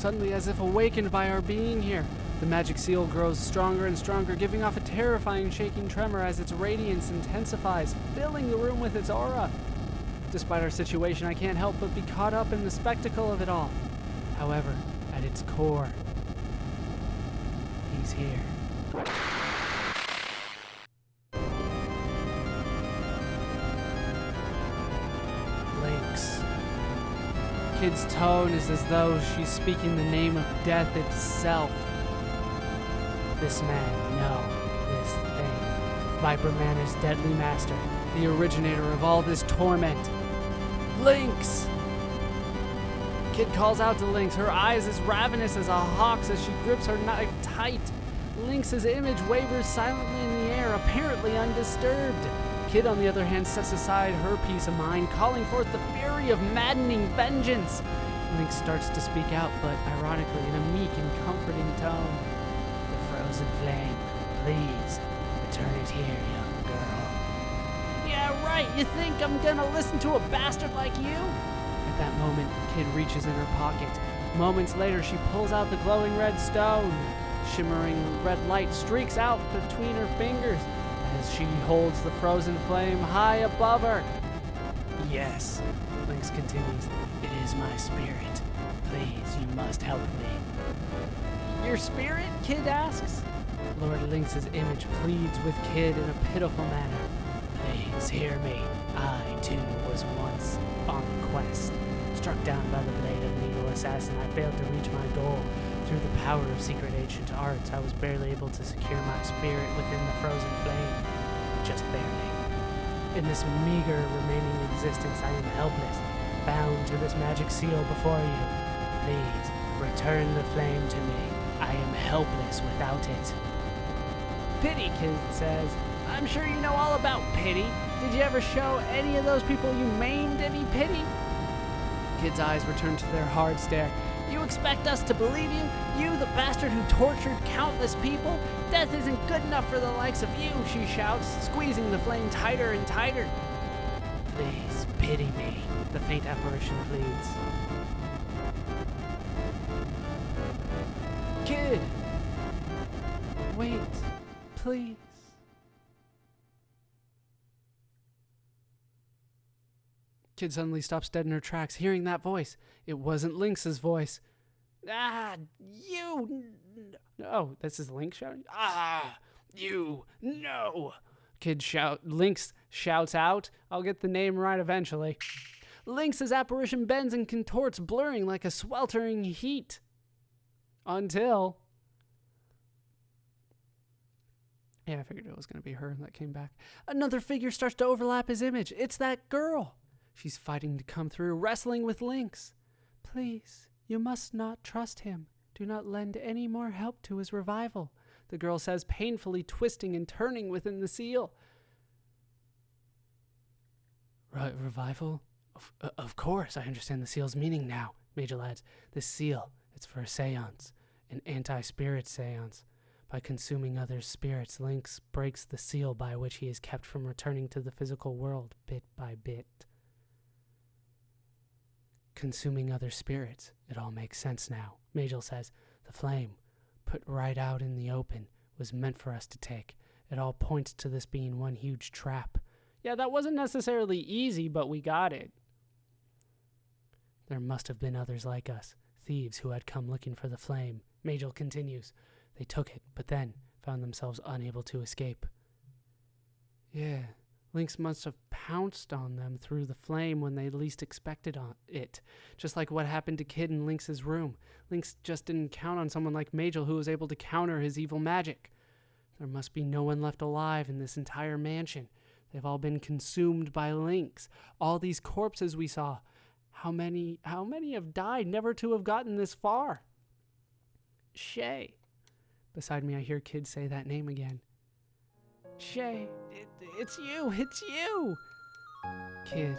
Suddenly, as if awakened by our being here, the magic seal grows stronger and stronger, giving off a terrifying shaking tremor as its radiance intensifies, filling the room with its aura. Despite our situation, I can't help but be caught up in the spectacle of it all. However, at its core, he's here. Lynx. Kid's tone is as though she's speaking the name of death itself. This man, no, this thing. Viper Manor's deadly master, the originator of all this torment. Lynx! Kid calls out to Lynx, her eyes as ravenous as a hawk's as she grips her knife tight. Lynx's image wavers silently in the air, apparently undisturbed. Kid, on the other hand, sets aside her peace of mind, calling forth the fury of maddening vengeance. Lynx starts to speak out, but ironically in a meek and comforting tone. The frozen flame, please, return it here, young girl. Yeah, right, you think I'm gonna listen to a bastard like you? At that moment, Kid reaches in her pocket. Moments later, she pulls out the glowing red stone. Shimmering red light streaks out between her fingers as she holds the frozen flame high above her. Yes, Lynx continues, it is my spirit. Please, you must help me. Your spirit? Kid asks. Lord Lynx's image pleads with Kid in a pitiful manner. Please hear me. I, too, was once on a quest. Struck down by the blade of an evil assassin, I failed to reach my goal. Through the power of secret ancient arts, I was barely able to secure my spirit within the frozen flame. Just barely. In this meager remaining existence, I am helpless, bound to this magic seal before you. Please, return the flame to me. I am helpless without it. Pity, Kid says. I'm sure you know all about pity. Did you ever show any of those people you maimed any pity? Kid's eyes return to their hard stare. You expect us to believe you? You, the bastard who tortured countless people? Death isn't good enough for the likes of you, she shouts, squeezing the flame tighter and tighter. Please, pity me, the faint apparition pleads. Kid! Wait, please. Kid suddenly stops dead in her tracks, hearing that voice. It wasn't Lynx's voice. Ah, you! Oh, this is Lynx shouting? Ah, you! No! Lynx shouts out. I'll get the name right eventually. Lynx's apparition bends and contorts, blurring like a sweltering heat. Until... Yeah, I figured it was going to be her that came back. Another figure starts to overlap his image. It's that girl. She's fighting to come through, wrestling with Lynx. Please, you must not trust him. Do not lend any more help to his revival, the girl says, painfully twisting and turning within the seal. Revival? Of course, I understand the seal's meaning now, Major adds. This seal, it's for a seance, an anti-spirit seance. By consuming others' spirits, Lynx breaks the seal by which he is kept from returning to the physical world, bit by bit. Consuming other spirits. It all makes sense now. Majel says, the flame, put right out in the open, was meant for us to take. It all points to this being one huge trap. Yeah, that wasn't necessarily easy, but we got it. There must have been others like us, thieves who had come looking for the flame. Majel continues. They took it, but then found themselves unable to escape. Yeah. Lynx must have pounced on them through the flame when they least expected it. Just like what happened to Kid in Lynx's room. Lynx just didn't count on someone like Majel who was able to counter his evil magic. There must be no one left alive in this entire mansion. They've all been consumed by Lynx. All these corpses we saw. How many have died never to have gotten this far? Shay. Beside me, I hear Kid say that name again. Shay, it's you! Kid.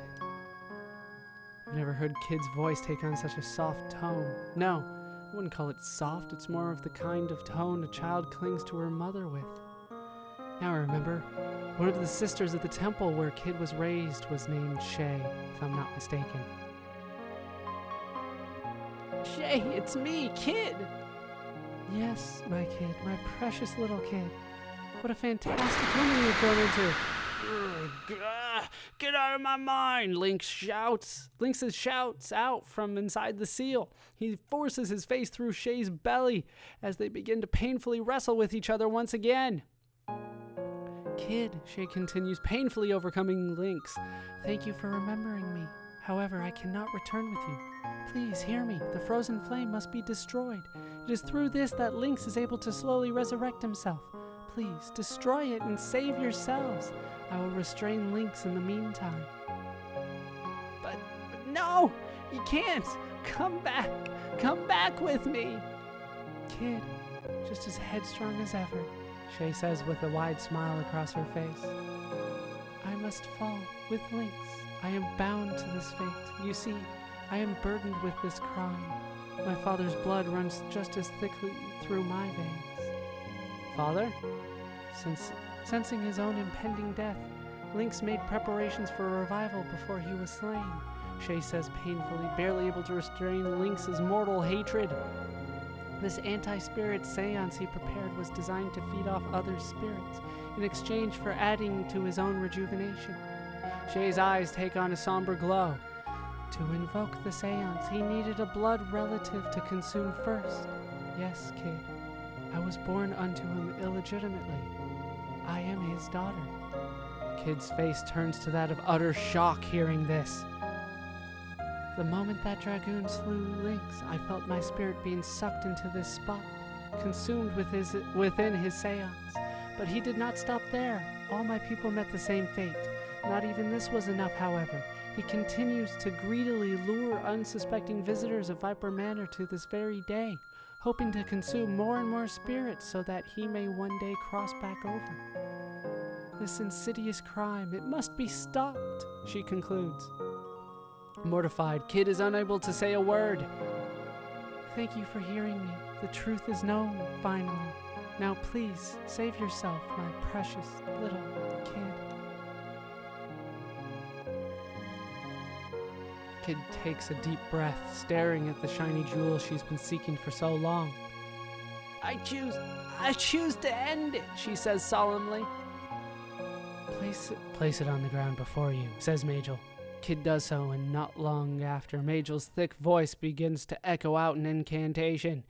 I've never heard Kid's voice take on such a soft tone. No, I wouldn't call it soft. It's more of the kind of tone a child clings to her mother with. Now I remember, one of the sisters at the temple where Kid was raised was named Shay, if I'm not mistaken. Shay, it's me, Kid! Yes, my kid, my precious little kid. What a fantastic woman you've grown into. Get out of my mind, Lynx shouts out from inside the seal. He forces his face through Shay's belly as they begin to painfully wrestle with each other once again. Kid, Shay continues, painfully overcoming Lynx. Thank you for remembering me. However, I cannot return with you. Please hear me. The frozen flame must be destroyed. It is through this that Lynx is able to slowly resurrect himself. Please, destroy it and save yourselves. I will restrain Lynx in the meantime. But no! You can't! Come back! Come back with me! Kid, just as headstrong as ever, Shay says with a wide smile across her face. I must fall with Lynx. I am bound to this fate. You see, I am burdened with this crime. My father's blood runs just as thickly through my veins. Father? Sensing his own impending death, Lynx made preparations for a revival before he was slain, Shay says painfully, barely able to restrain Lynx's mortal hatred. This anti-spirit seance he prepared was designed to feed off other spirits in exchange for adding to his own rejuvenation. Shay's eyes take on a somber glow. To invoke the seance, he needed a blood relative to consume first. Yes, kid, I was born unto him illegitimately. I am his daughter. Kid's face turns to that of utter shock hearing this. The moment that dragoon slew Lynx, I felt my spirit being sucked into this spot, consumed within his seance. But he did not stop there. All my people met the same fate. Not even this was enough, however. He continues to greedily lure unsuspecting visitors of Viper Manor to this very day, hoping to consume more and more spirits so that he may one day cross back over. This insidious crime, it must be stopped, she concludes. Mortified, Kid is unable to say a word. Thank you for hearing me. The truth is known, finally. Now please, save yourself, my precious little kid. Kid takes a deep breath, staring at the shiny jewel she's been seeking for so long. I choose to end it, she says solemnly. Place it on the ground before you, says Majel. Kid does so, and not long after, Magel's thick voice begins to echo out an incantation.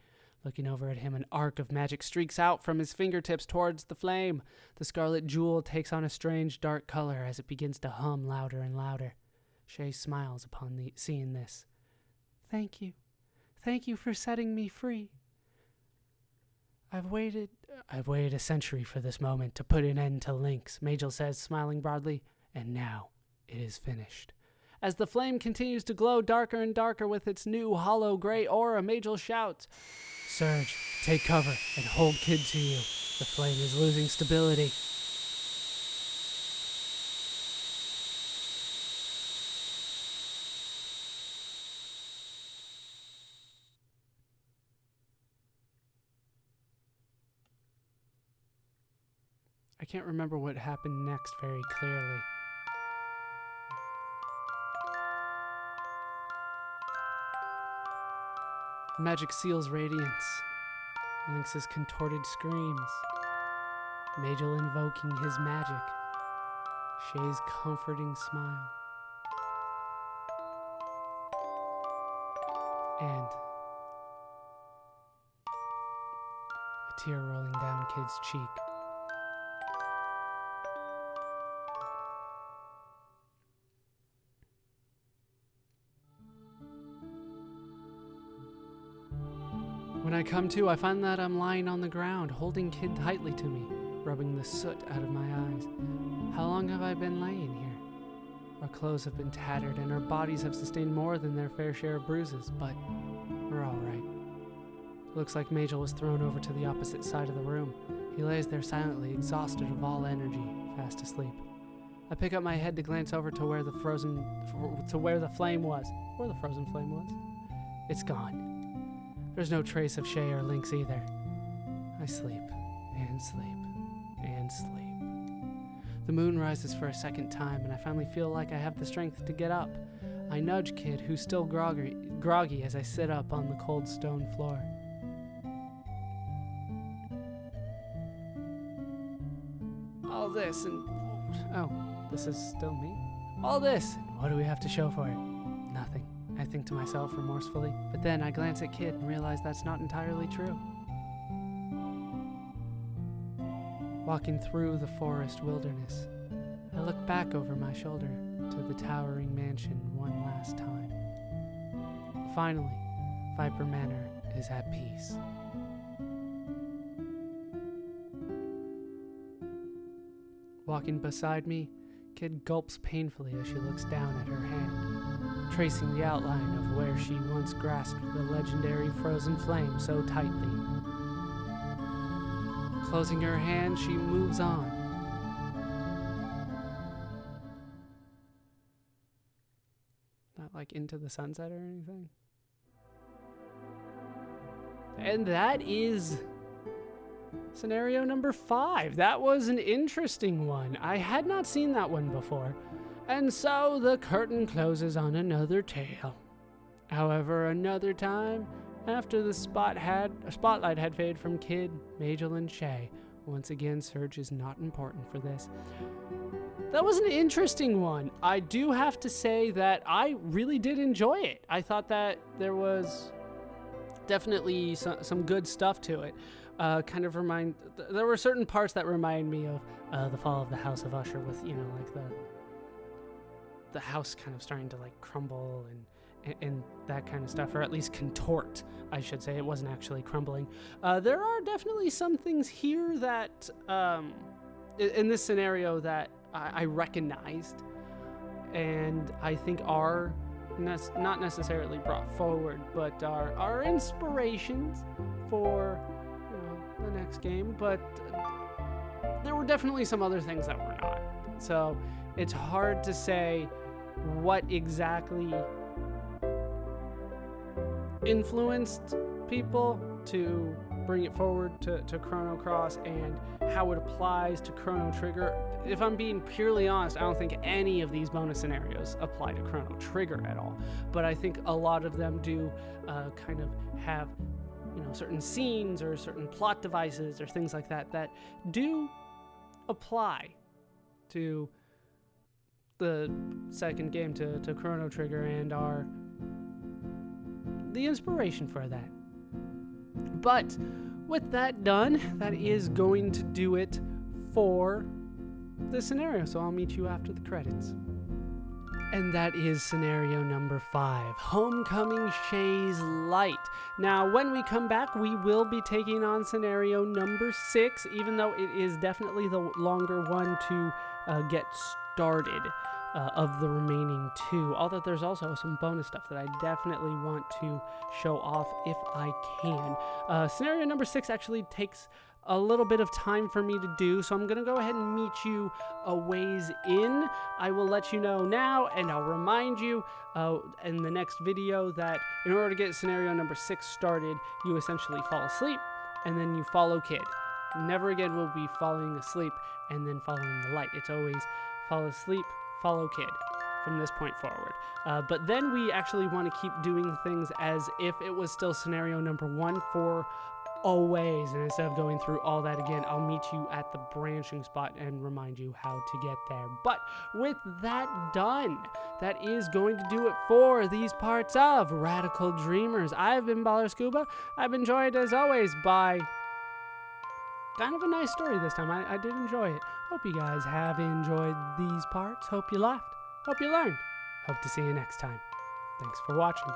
Looking over at him, an arc of magic streaks out from his fingertips towards the flame. The scarlet jewel takes on a strange dark color as it begins to hum louder and louder. Shay smiles upon seeing this. Thank you. Thank you for setting me free. I've waited a century for this moment to put an end to Lynx, Majel says, smiling broadly, and now it is finished. As the flame continues to glow darker and darker with its new hollow gray aura, Majel shouts, Surge, take cover and hold Kid to you. The flame is losing stability. I can't remember what happened next very clearly. The magic seals radiance. Lynx's contorted screams. Majel invoking his magic. Shay's comforting smile. And a tear rolling down Kid's cheek. When I come to, I find that I'm lying on the ground, holding Kid tightly to me, rubbing the soot out of my eyes. How long have I been laying here? Our clothes have been tattered, and our bodies have sustained more than their fair share of bruises, but we're all right. Looks like Majel was thrown over to the opposite side of the room. He lays there silently, exhausted of all energy, fast asleep. I pick up my head to glance over to where the frozen flame was. It's gone. There's no trace of Shay or Lynx either. I sleep, and sleep, and sleep. The moon rises for a second time, and I finally feel like I have the strength to get up. I nudge Kid, who's still groggy, groggy as I sit up on the cold stone floor. All this and... Oh, this is still me? All this, and what do we have to show for it? Nothing, I think to myself remorsefully. But then I glance at Kid and realize that's not entirely true. Walking through the forest wilderness, I look back over my shoulder to the towering mansion one last time. Finally, Viper Manor is at peace. Walking beside me, Kid gulps painfully as she looks down at her hand, tracing the outline of where she once grasped the legendary frozen flame so tightly. Closing her hand, she moves on. Not like into the sunset or anything. And that is scenario number 5. That was an interesting one. I had not seen that one before. And so the curtain closes on another tale. However, another time, after the spotlight had faded from Kid, Majel, and Shay, once again Serge is not important for this. That was an interesting one. I do have to say that I really did enjoy it. I thought that there was definitely some good stuff to it. There were certain parts that remind me of the fall of the House of Usher, with, you know, like the house kind of starting to like crumble and that kind of stuff, or at least contort, I should say. It wasn't actually crumbling. There are definitely some things here that in this scenario that I recognized, and I think are not necessarily brought forward, but are inspirations for, you know, the next game. But there were definitely some other things that were not. So it's hard to say what exactly influenced people to bring it forward to Chrono Cross and how it applies to Chrono Trigger. If I'm being purely honest, I don't think any of these bonus scenarios apply to Chrono Trigger at all. But I think a lot of them do kind of have, you know, certain scenes or certain plot devices or things like that that do apply to the second game, to Chrono Trigger, and are the inspiration for that. But with that done, that is going to do it for this scenario. So I'll meet you after the credits. And that is scenario number 5, Homecoming Shay's Light. Now, when we come back, we will be taking on scenario number 6, even though it is definitely the longer one to get started of the remaining 2. Although there's also some bonus stuff that I definitely want to show off if I can. Scenario number 6 actually takes a little bit of time for me to do, so I'm going to go ahead and meet you a ways in. I will let you know now, and I'll remind you in the next video that in order to get scenario number 6 started, you essentially fall asleep, and then you follow Kid. Never again will be falling asleep and then following the light. It's always fall asleep, follow Kid from this point forward. But then we actually want to keep doing things as if it was still scenario number 1 for always, and instead of going through all that again, I'll meet you at the branching spot and remind you how to get there. But with that done, that is going to do it for these parts of Radical Dreamers. I've been Baller Scuba. I've been joined as always by kind of a nice story this time. I did enjoy it. Hope you guys have enjoyed these parts. Hope you laughed. Hope you learned. Hope to see you next time. Thanks for watching.